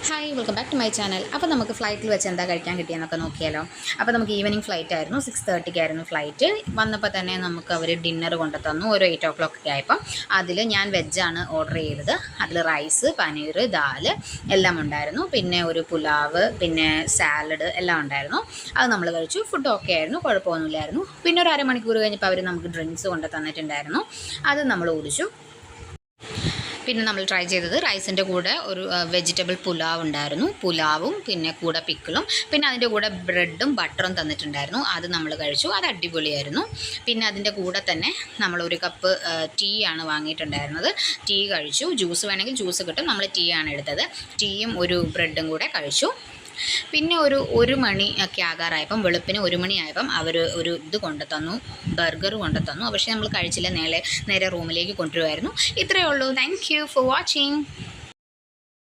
Hi welcome back to my channel. അപ്പോൾ നമുക്ക് ഫ്ലൈറ്റിൽ വെച്ച് എന്താ കഴിക്കാൻ കിട്ടിയെന്നൊക്കെ നോക്കിയാലോ. അപ്പോൾ നമുക്ക് ഈവനിങ് ഫ്ലൈറ്റ് ആയിരുന്നു, 6:30 ഫ്ലൈറ്റ്. വന്നപ്പോൾ തന്നെ നമുക്ക് അവർ ഡിന്നർ കൊണ്ടു തന്നു. ഒരു 8 o'clock ഒക്കെ ആയപ്പം അതിൽ ഞാൻ വെജാണ് ഓർഡർ ചെയ്തത്. അതിൽ റൈസ്, പനീർ, ദാൽ എല്ലാം ഉണ്ടായിരുന്നു. പിന്നെ ഒരു പുലാവ്, പിന്നെ സാലഡ് എല്ലാം ഉണ്ടായിരുന്നു. അത് നമ്മൾ കഴിച്ചു. ഫുഡ് ഓക്കെ ആയിരുന്നു, കുഴപ്പമൊന്നുമില്ലായിരുന്നു. പിന്നെ ഒരു അരമണിക്കൂർ കഴിഞ്ഞപ്പോൾ അവർ നമുക്ക് ഡ്രിങ്ക്സ് കൊണ്ടു തന്നിട്ടുണ്ടായിരുന്നു. അത് നമ്മൾ കുടിച്ചു. പിന്നെ നമ്മൾ ട്രൈ ചെയ്തത് റൈസിൻ്റെ കൂടെ ഒരു വെജിറ്റബിൾ പുലാവ് ഉണ്ടായിരുന്നു. പുലാവും പിന്നെ കൂടെ പിക്കിളും, പിന്നെ അതിൻ്റെ കൂടെ ബ്രെഡും ബട്ടറും തന്നിട്ടുണ്ടായിരുന്നു. അത് നമ്മൾ കഴിച്ചു. അത് അടിപൊളിയായിരുന്നു. പിന്നെ അതിൻ്റെ കൂടെ തന്നെ നമ്മളൊരു കപ്പ് ടീ ആണ് വാങ്ങിയിട്ടുണ്ടായിരുന്നത്. ടീ കഴിച്ചു. ജ്യൂസ് വേണമെങ്കിൽ ജ്യൂസ് കിട്ടും. നമ്മൾ ടീ ആണ് എടുത്തത്. ടീയും ഒരു ബ്രെഡും കൂടെ കഴിച്ചു. പിന്നെ ഒരു മണി ഒക്കെ ആകാറായപ്പം, വെളുപ്പിന് 1 മണിയായപ്പം അവർ ഒരു ഇത് കൊണ്ടുതന്നു, ബർഗർ കൊണ്ടുതന്നു. പക്ഷേ നമ്മൾ കഴിച്ചില്ല, നേരെ റൂമിലേക്ക് കൊണ്ടുവരുമായിരുന്നു. ഇത്രയേ ഉള്ളൂ. Thank you for watching.